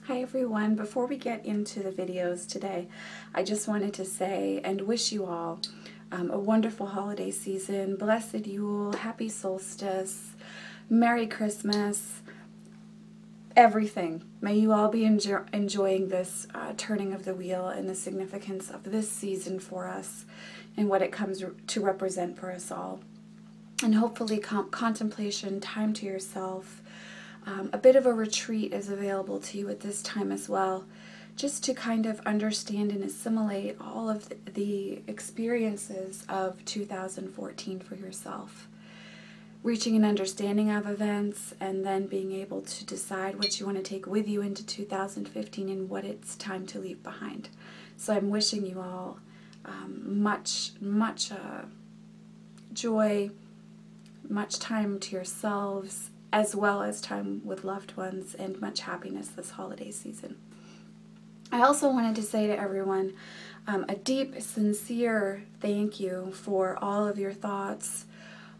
Hi everyone. Before we get into the videos today, I just wanted to say and wish you all a wonderful holiday season, blessed Yule, happy solstice, Merry Christmas, everything. May you all be enjoying this turning of the wheel and the significance of this season for us and what it comes to represent for us all. And hopefully contemplation, time to yourself, a bit of a retreat is available to you at this time as well, just to kind of understand and assimilate all of the experiences of 2014 for yourself. Reaching an understanding of events and then being able to decide what you want to take with you into 2015 and what it's time to leave behind. So I'm wishing you all much joy, much time to yourselves, as well as time with loved ones, and much happiness this holiday season. I also wanted to say to everyone a deep, sincere thank you for all of your thoughts,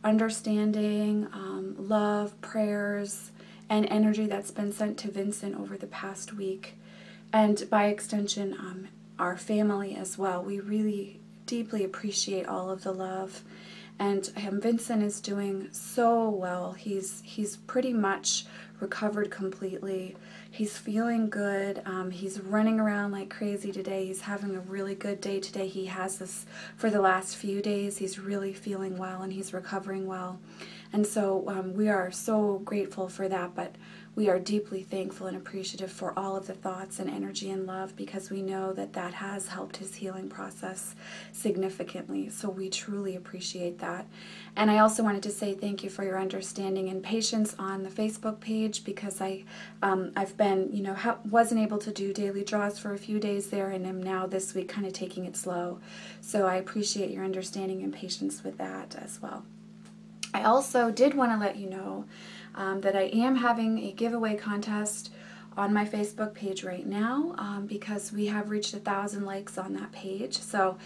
understanding, love, prayers, and energy that's been sent to Vincent over the past week, and by extension, our family as well. We really deeply appreciate all of the love. And Vincent is doing so well. He's pretty much recovered completely. He's feeling good. He's running around like crazy today. He's having a really good day today. He has this for the last few days. He's really feeling well and he's recovering well. And so we are so grateful for that, but we are deeply thankful and appreciative for all of the thoughts and energy and love, because we know that that has helped his healing process significantly. So we truly appreciate that. And I also wanted to say thank you for your understanding and patience on the Facebook page, because I've been, wasn't able to do daily draws for a few days there, and am now this week kind of taking it slow. So I appreciate your understanding and patience with that as well. I also did want to let you know that I am having a giveaway contest on my Facebook page right now, because we have reached 1,000 likes on that page. So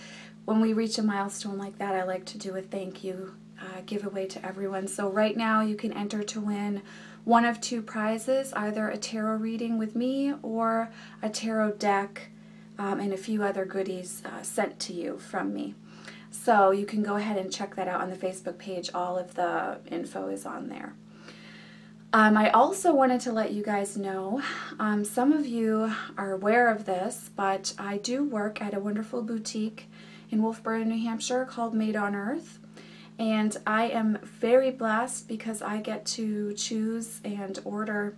when we reach a milestone like that, I like to do a thank you giveaway to everyone. So right now you can enter to win one of two prizes, either a tarot reading with me or a tarot deck and a few other goodies sent to you from me. So you can go ahead and check that out on the Facebook page. All of the info is on there. I also wanted to let you guys know, some of you are aware of this, but I do work at a wonderful boutique in Wolfboro, New Hampshire called Made on Earth. And I am very blessed because I get to choose and order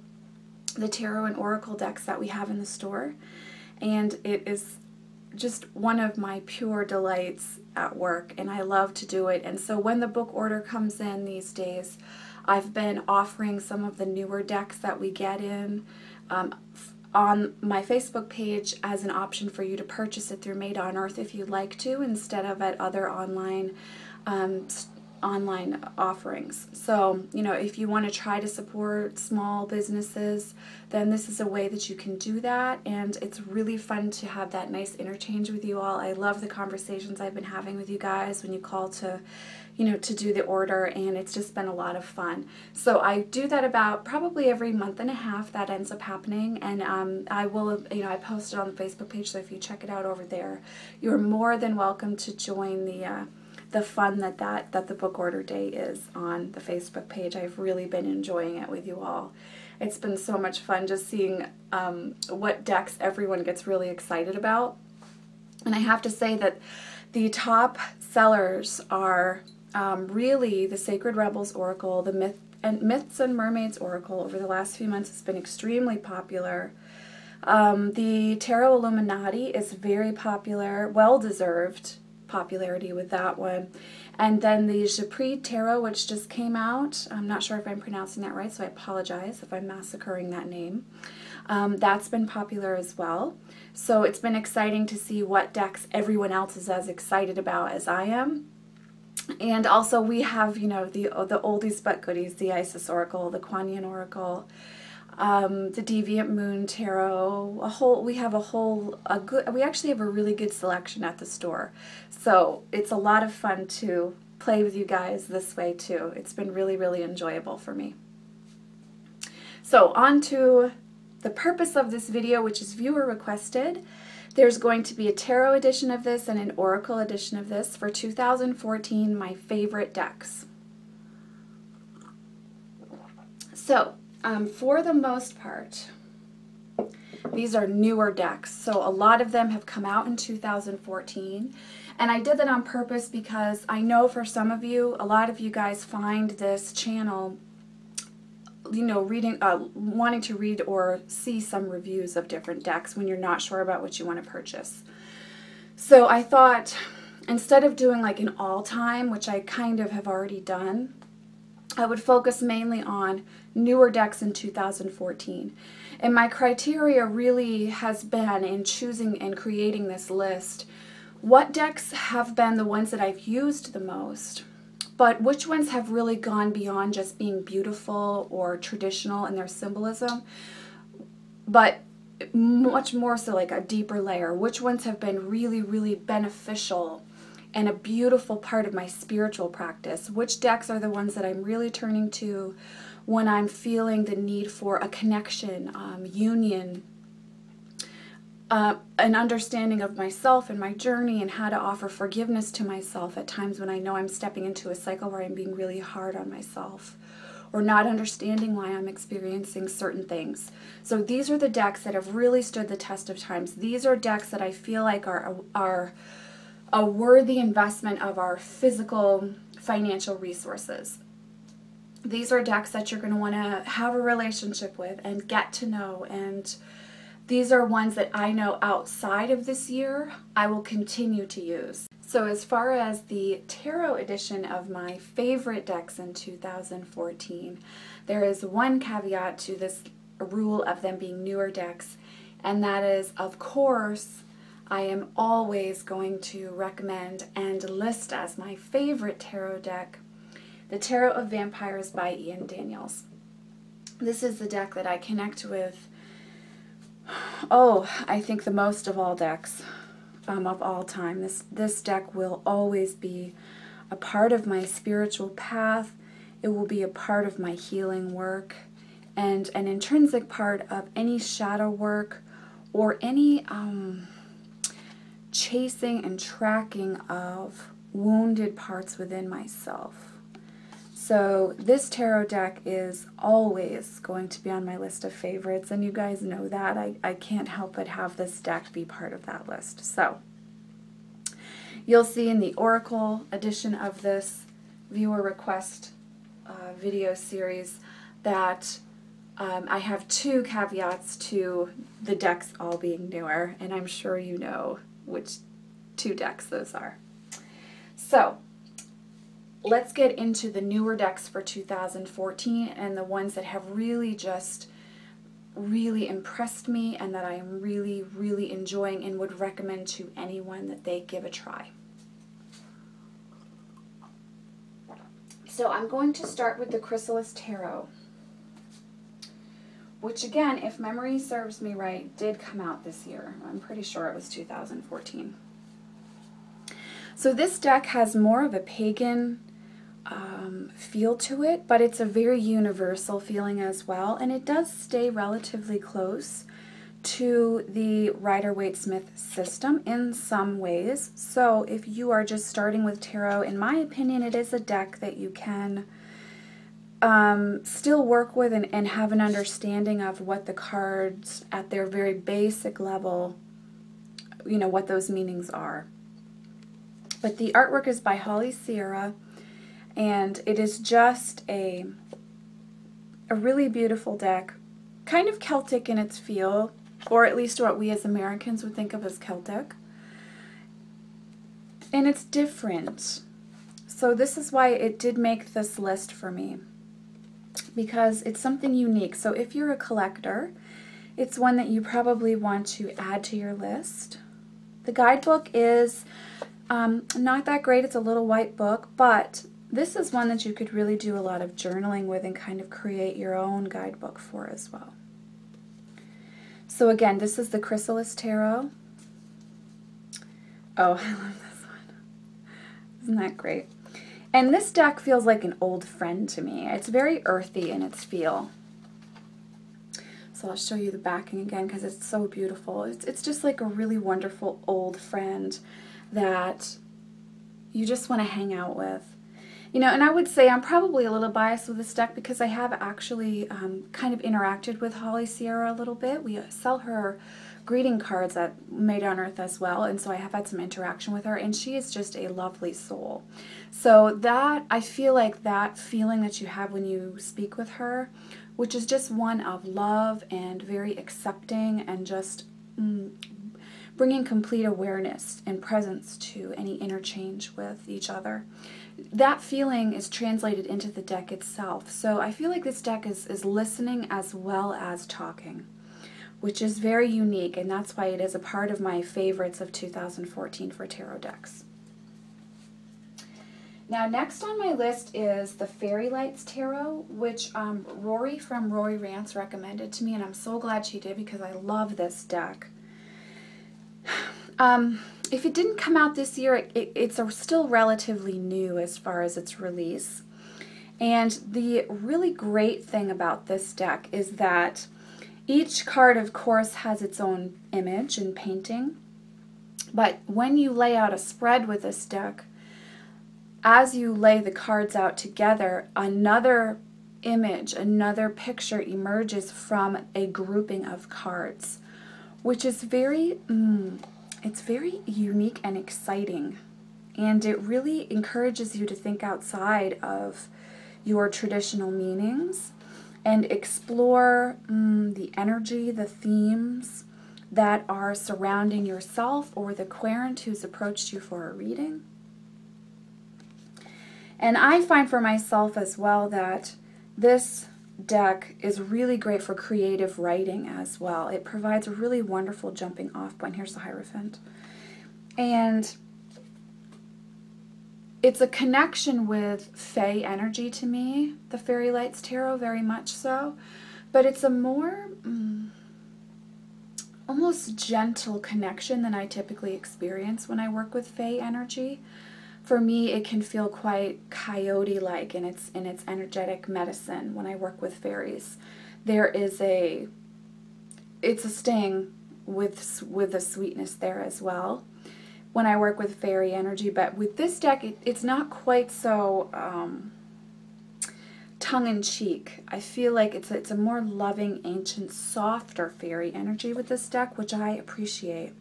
the tarot and oracle decks that we have in the store. And it is just one of my pure delights at work, and I love to do it. And so when the book order comes in these days, I've been offering some of the newer decks that we get in on my Facebook page as an option for you to purchase it through Made on Earth if you'd like to, instead of at other online offerings. So, if you want to try to support small businesses, then this is a way that you can do that, and it's really fun to have that nice interchange with you all. I love the conversations I've been having with you guys when you call to do the order, and it's just been a lot of fun. So I do that about probably every month and a half. That ends up happening, and I will, I post it on the Facebook page, so if you check it out over there, you're more than welcome to join the fun that the book order day is on the Facebook page. I've really been enjoying it with you all. It's been so much fun just seeing what decks everyone gets really excited about. And I have to say that the top sellers are really the Sacred Rebels Oracle, the Myths and Mermaids Oracle. Over the last few months, it's been extremely popular. The Tarot Illuminati is very popular, well-deserved popularity with that one. And then the Japri Tarot, which just came out. I'm not sure if I'm pronouncing that right, so I apologize if I'm massacring that name. That's been popular as well. So it's been exciting to see what decks everyone else is as excited about as I am. And also we have, the oldies but goodies, the Isis Oracle, the Kuan Yin Oracle, the Deviant Moon Tarot. We actually have a really good selection at the store. So it's a lot of fun to play with you guys this way too. It's been really, really enjoyable for me. So on to the purpose of this video, which is viewer requested, there's going to be a tarot edition of this and an oracle edition of this for 2014, my favorite decks. So, for the most part, these are newer decks. So a lot of them have come out in 2014. And I did that on purpose because I know for some of you, a lot of you guys find this channel, you know, wanting to read or see some reviews of different decks when you're not sure about what you want to purchase. So I thought, instead of doing like an all-time, which I kind of have already done, I would focus mainly on newer decks in 2014. And my criteria really has been in choosing and creating this list, what decks have been the ones that I've used the most, but which ones have really gone beyond just being beautiful or traditional in their symbolism, but much more so like a deeper layer. Which ones have been really, really beneficial and a beautiful part of my spiritual practice. Which decks are the ones that I'm really turning to when I'm feeling the need for a connection, union, an understanding of myself and my journey, and how to offer forgiveness to myself at times when I know I'm stepping into a cycle where I'm being really hard on myself or not understanding why I'm experiencing certain things. So these are the decks that have really stood the test of times. These are decks that I feel like are a worthy investment of our physical, financial resources. These are decks that you're going to want to have a relationship with and get to know, and these are ones that I know outside of this year I will continue to use. So as far as the tarot edition of my favorite decks in 2014, there is one caveat to this rule of them being newer decks, and that is, of course, I am always going to recommend and list as my favorite tarot deck the Tarot of Vampires by Ian Daniels. This is the deck that I connect with, I think the most of all decks of all time. This deck will always be a part of my spiritual path. It will be a part of my healing work and an intrinsic part of any shadow work or any chasing and tracking of wounded parts within myself. So this tarot deck is always going to be on my list of favorites, and you guys know that. I can't help but have this deck be part of that list. So you'll see in the Oracle edition of this viewer request video series that I have two caveats to the decks all being newer, and I'm sure you know which two decks those are. So let's get into the newer decks for 2014 and the ones that have really just really impressed me and that I am really, really enjoying and would recommend to anyone that they give a try. So I'm going to start with the Crysalis Tarot, which again, if memory serves me right, did come out this year. I'm pretty sure it was 2014. So this deck has more of a pagan feel to it, but it's a very universal feeling as well, and it does stay relatively close to the Rider-Waite-Smith system in some ways. So if you are just starting with tarot, in my opinion, it is a deck that you can still work with and have an understanding of what the cards at their very basic level, you know, what those meanings are. But the artwork is by Holly Sierra, and it is just a really beautiful deck, kind of Celtic in its feel, or at least what we as Americans would think of as Celtic. And it's different. So this is why it did make this list for me, because it's something unique. So if you're a collector, it's one that you probably want to add to your list. The guidebook is not that great. It's a little white book, but this is one that you could really do a lot of journaling with and kind of create your own guidebook for as well. So again, this is the Crysalis Tarot. Oh, I love this one. Isn't that great? And this deck feels like an old friend to me. It's very earthy in its feel. So So I'll show you the backing again because it's so beautiful. It's just like a really wonderful old friend that you just want to hang out with. You know, and I would say I'm probably a little biased with this deck because I have actually kind of interacted with Holly Sierra a little bit. We sell her greeting cards at Made on Earth as well, and so I have had some interaction with her, and she is just a lovely soul. So that, I feel like that feeling that you have when you speak with her, which is just one of love and very accepting and just bringing complete awareness and presence to any interchange with each other. That feeling is translated into the deck itself. So I feel like this deck is listening as well as talking, which is very unique, and that's why it is a part of my favorites of 2014 for tarot decks. Now, next on my list is the Fairylights Tarot, which Rory from Rory Rants recommended to me, and I'm so glad she did because I love this deck. If it didn't come out this year, it's still relatively new as far as its release. And the really great thing about this deck is that each card, of course, has its own image and painting. But when you lay out a spread with this deck, as you lay the cards out together, another image, another picture emerges from a grouping of cards, which is very, it's very unique and exciting. And it really encourages you to think outside of your traditional meanings and explore the energy, the themes that are surrounding yourself or the querent who's approached you for a reading. And I find for myself as well that this deck is really great for creative writing as well. It provides a really wonderful jumping off point. Here's the Hierophant. And it's a connection with Fae energy to me, the Fairylights Tarot, very much so. But it's a more almost gentle connection than I typically experience when I work with Fae energy. For me, it can feel quite coyote-like in its energetic medicine when I work with fairies. There is it's a sting with a sweetness there as well when I work with fairy energy. But with this deck, it's not quite so tongue-in-cheek. I feel like it's a more loving, ancient, softer fairy energy with this deck, which I appreciate.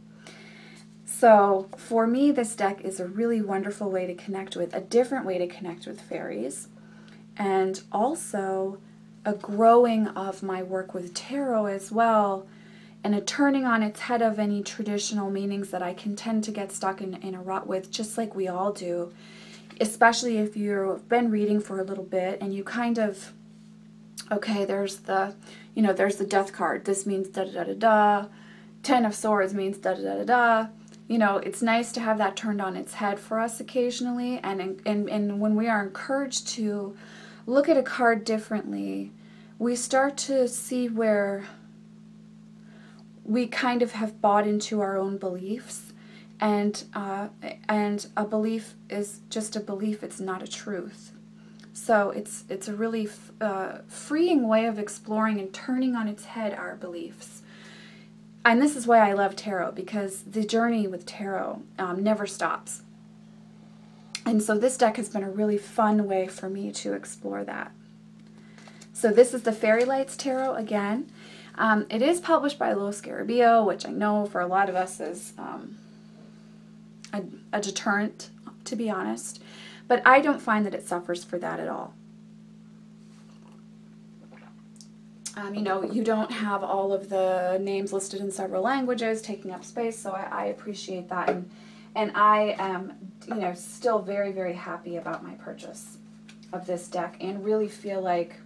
So for me, this deck is a really wonderful way to connect with, a different way to connect with fairies, and also a growing of my work with tarot as well, and a turning on its head of any traditional meanings that I can tend to get stuck in a rut with, just like we all do, especially if you've been reading for a little bit and you kind of, okay, there's the Death card. This means da-da-da-da-da. Ten of Swords means da-da-da-da-da. You know, it's nice to have that turned on its head for us occasionally, and when we are encouraged to look at a card differently, we start to see where we kind of have bought into our own beliefs, and a belief is just a belief, it's not a truth. So it's a really freeing way of exploring and turning on its head our beliefs. And this is why I love tarot, because the journey with tarot never stops. And so this deck has been a really fun way for me to explore that. So this is the Fairylights Tarot again. It is published by Lo Scarabeo, which I know for a lot of us is a deterrent, to be honest. But I don't find that it suffers for that at all. You know, you don't have all of the names listed in several languages taking up space, so I appreciate that. And I am, you know, still very, very happy about my purchase of this deck and really feel like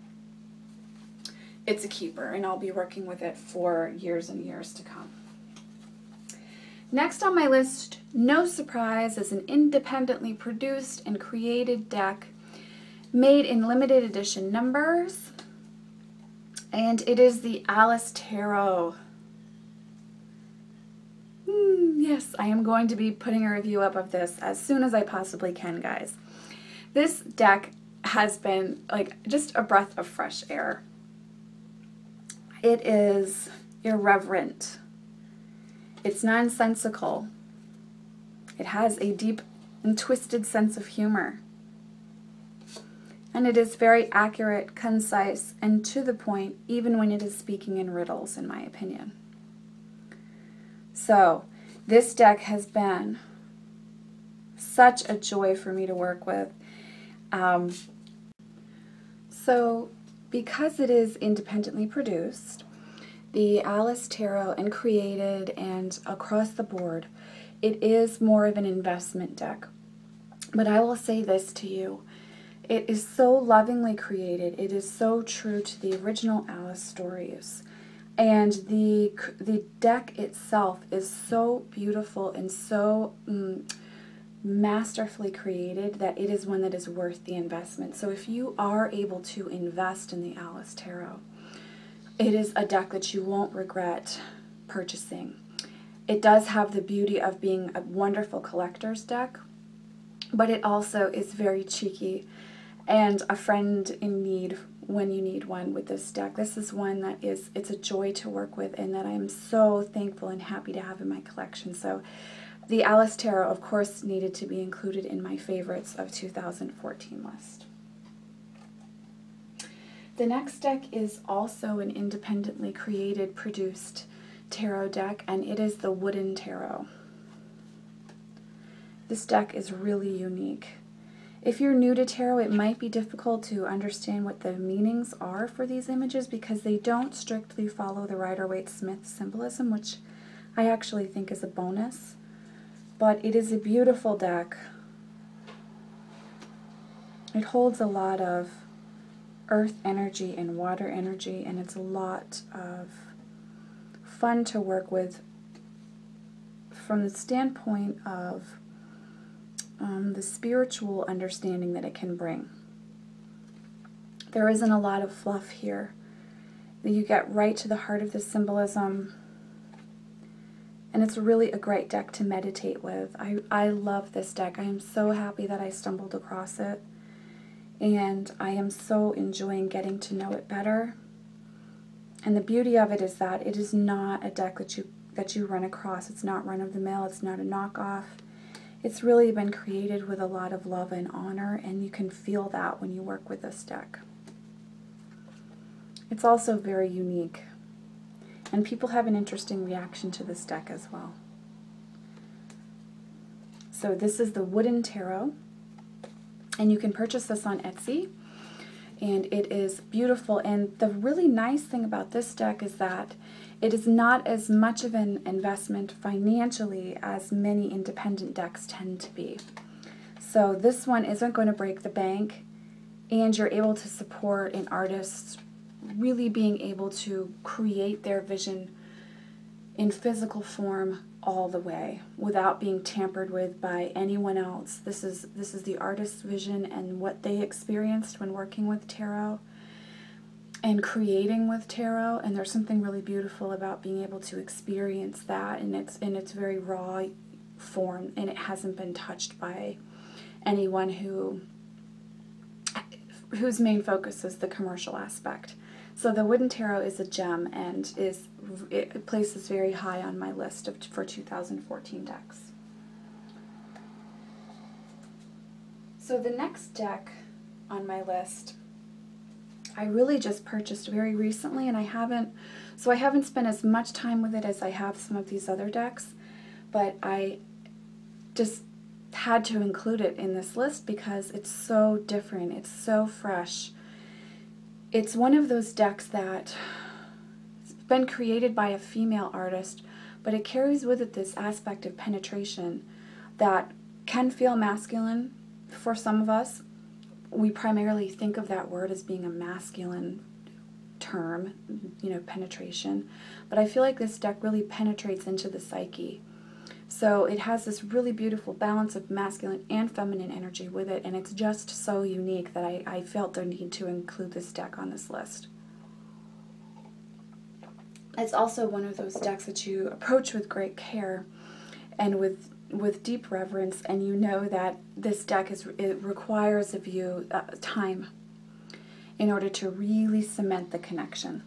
it's a keeper, and I'll be working with it for years and years to come. Next on my list, no surprise, is an independently produced and created deck made in limited edition numbers. And it is the Alice Tarot. Yes, I am going to be putting a review up of this as soon as I possibly can, guys. This deck has been like just a breath of fresh air. It is irreverent. It's nonsensical. It has a deep and twisted sense of humor. And it is very accurate, concise, and to the point, even when it is speaking in riddles, in my opinion. So, this deck has been such a joy for me to work with. So, because it is independently produced, the Alice Tarot and created and across the board, it is more of an investment deck. But I will say this to you. It is so lovingly created. It is so true to the original Alice stories. And the deck itself is so beautiful and so masterfully created that it is one that is worth the investment. So if you are able to invest in the Alice Tarot, it is a deck that you won't regret purchasing. It does have the beauty of being a wonderful collector's deck, but it also is very cheeky and a friend in need when you need one with this deck. This is one that it's a joy to work with and that I'm so thankful and happy to have in my collection. So the Alice Tarot, of course, needed to be included in my favorites of 2014 list. The next deck is also an independently created, produced tarot deck, and it is the Wooden Tarot. This deck is really unique. If you're new to tarot, it might be difficult to understand what the meanings are for these images because they don't strictly follow the Rider-Waite-Smith symbolism, which I actually think is a bonus. But it is a beautiful deck. It holds a lot of earth energy and water energy, and it's a lot of fun to work with from the standpoint of the spiritual understanding that it can bring. There isn't a lot of fluff here. You get right to the heart of the symbolism, and it's really a great deck to meditate with. I love this deck. I am so happy that I stumbled across it, and I am so enjoying getting to know it better. And the beauty of it is that it is not a deck that you run across. It's not run-of-the-mill. It's not a knockoff. It's really been created with a lot of love and honor, and you can feel that when you work with this deck. It's also very unique, and people have an interesting reaction to this deck as well. So this is the Wooden Tarot, and you can purchase this on Etsy, and it is beautiful. And the really nice thing about this deck is that it is not as much of an investment financially as many independent decks tend to be. So this one isn't going to break the bank, and you're able to support an artist really being able to create their vision in physical form all the way without being tampered with by anyone else. This is the artist's vision and what they experienced when working with tarot and creating with tarot, and there's something really beautiful about being able to experience that in its very raw form, and it hasn't been touched by anyone whose main focus is the commercial aspect. So the Wooden Tarot is a gem, and it places very high on my list for 2014 decks. So the next deck on my list I really just purchased very recently, and I haven't spent as much time with it as I have some of these other decks, but I just had to include it in this list because it's so different, it's so fresh. It's one of those decks that's been created by a female artist, but it carries with it this aspect of penetration that can feel masculine for some of us. We primarily think of that word as being a masculine term, you know, penetration. But I feel like this deck really penetrates into the psyche. So it has this really beautiful balance of masculine and feminine energy with it, and it's just so unique that I felt the need to include this deck on this list. It's also one of those decks that you approach with great care and with deep reverence, and you know that this deck it requires of you time in order to really cement the connection.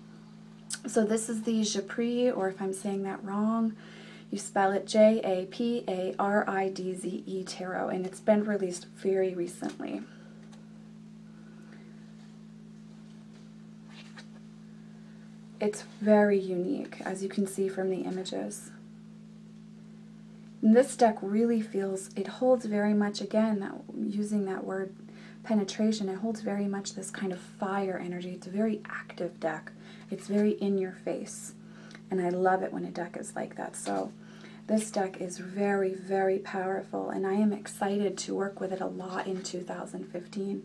So this is the Japri, or if I'm saying that wrong, you spell it Japarize Tarot, and it's been released very recently. It's very unique, as you can see from the images. And this deck really feels, it holds very much, again, using that word penetration, it holds very much this kind of fire energy. It's a very active deck. It's very in your face. And I love it when a deck is like that. So this deck is very, very powerful, and I am excited to work with it a lot in 2015.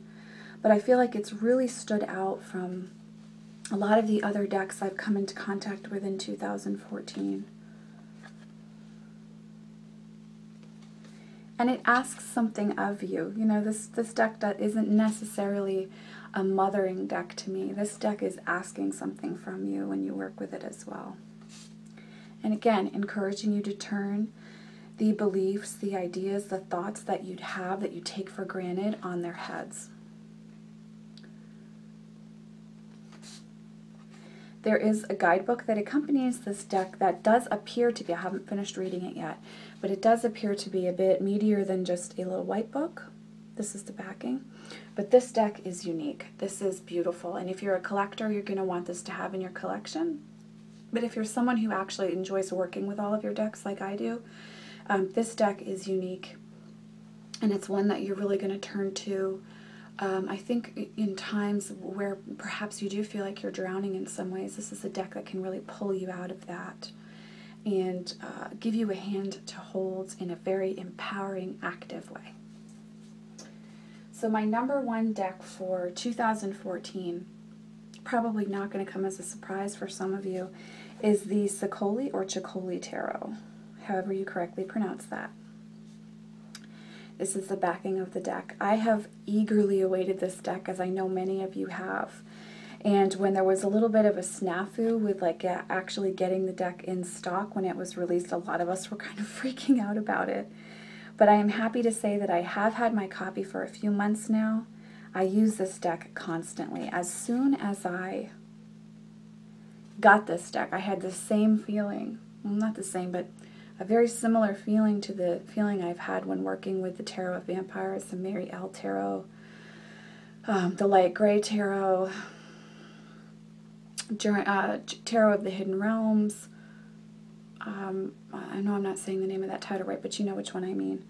But I feel like it's really stood out from a lot of the other decks I've come into contact with in 2014. And it asks something of you. You know, this deck isn't necessarily a mothering deck to me. This deck is asking something from you when you work with it as well. And again, encouraging you to turn the beliefs, the ideas, the thoughts that you'd have that you take for granted on their heads. There is a guidebook that accompanies this deck that does appear to be, I haven't finished reading it yet, but it does appear to be a bit meatier than just a little white book. This is the backing. But this deck is unique. This is beautiful. And if you're a collector, you're going to want this to have in your collection. But if you're someone who actually enjoys working with all of your decks like I do, this deck is unique. And it's one that you're really going to turn to, I think, in times where perhaps you do feel like you're drowning in some ways. This is a deck that can really pull you out of that and give you a hand to hold in a very empowering, active way. So my number one deck for 2014, probably not going to come as a surprise for some of you, is the Crysalis or Crysalis Tarot, however you correctly pronounce that. This is the backing of the deck. I have eagerly awaited this deck, as I know many of you have. And when there was a little bit of a snafu with actually getting the deck in stock when it was released, a lot of us were kind of freaking out about it. But I am happy to say that I have had my copy for a few months now. I use this deck constantly. As soon as I got this deck, I had the same feeling. Well, not the same, but a very similar feeling to the feeling I've had when working with the Tarot of Vampires, the Mary L. Tarot, the Light Gray Tarot, Tarot of the Hidden Realms. I know I'm not saying the name of that title right, but you know which one I mean.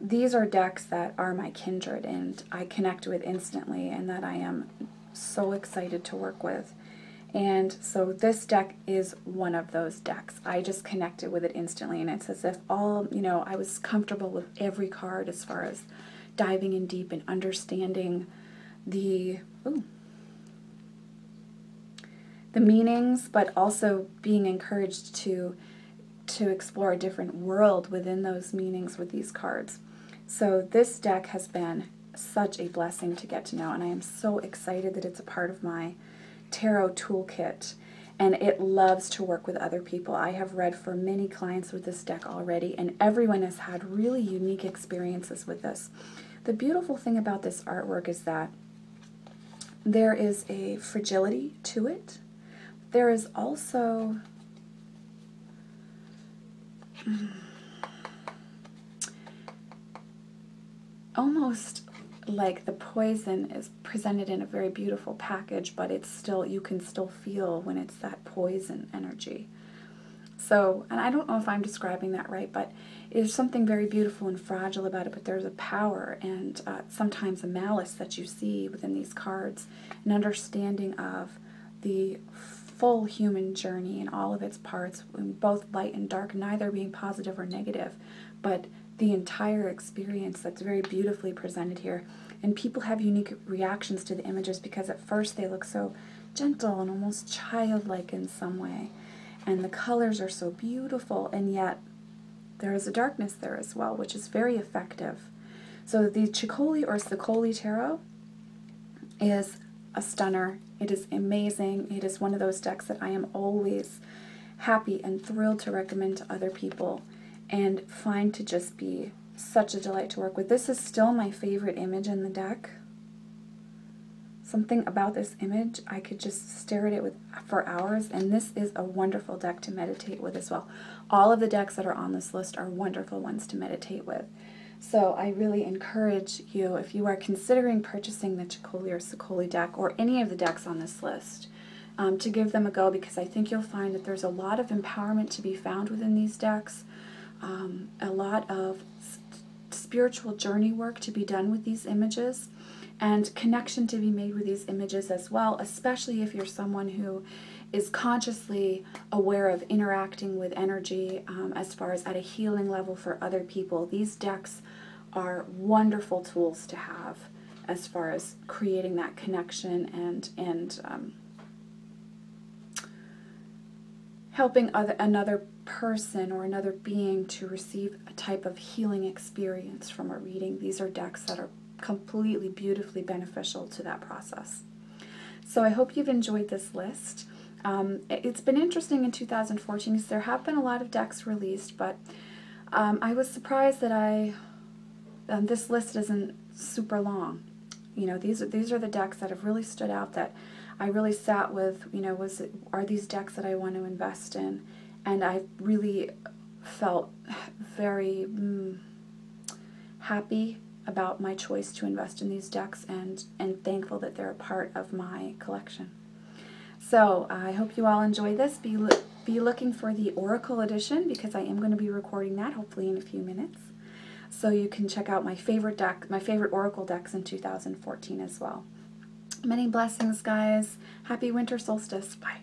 These are decks that are my kindred and I connect with instantly and that I am so excited to work with. And so this deck is one of those decks. I just connected with it instantly, and it's as if I was comfortable with every card as far as diving in deep and understanding the meanings, but also being encouraged to explore a different world within those meanings with these cards. So this deck has been such a blessing to get to know, and I am so excited that it's a part of my tarot toolkit, and it loves to work with other people. I have read for many clients with this deck already, and everyone has had really unique experiences with this. The beautiful thing about this artwork is that there is a fragility to it. There is also almost like the poison is presented in a very beautiful package, but it's still, you can still feel when it's that poison energy. So, and I don't know if I'm describing that right, but there's something very beautiful and fragile about it, but there's a power and sometimes a malice that you see within these cards, an understanding of the full human journey and all of its parts, both light and dark, neither being positive or negative, but the entire experience that's very beautifully presented here. And people have unique reactions to the images because at first they look so gentle and almost childlike in some way. And the colors are so beautiful, and yet there is a darkness there as well, which is very effective. So the Crysalis or Crysalis Tarot is a stunner. It is amazing. It is one of those decks that I am always happy and thrilled to recommend to other people and find to just be such a delight to work with. This is still my favorite image in the deck. something about this image, I could just stare at it for hours, and this is a wonderful deck to meditate with as well. All of the decks that are on this list are wonderful ones to meditate with. So I really encourage you, if you are considering purchasing the Chicoli or Sicoli deck, or any of the decks on this list, to give them a go, because I think you'll find that there's a lot of empowerment to be found within these decks, a lot of spiritual journey work to be done with these images, and connection to be made with these images as well, especially if you're someone who is consciously aware of interacting with energy as far as at a healing level for other people. These decks are wonderful tools to have as far as creating that connection and helping another person or another being to receive a type of healing experience from a reading. These are decks that are completely beautifully beneficial to that process. So I hope you've enjoyed this list. It's been interesting in 2014 because there have been a lot of decks released, but I was surprised that this list isn't super long. You know, these are the decks that have really stood out, that I really sat with, you know, are these decks that I want to invest in? And I really felt very happy about my choice to invest in these decks, and thankful that they're a part of my collection. So I hope you all enjoy this. Be looking for the Oracle edition, because I am going to be recording that hopefully in a few minutes. So you can check out my favorite deck, my favorite Oracle decks in 2014 as well. Many blessings, guys. Happy winter solstice. Bye.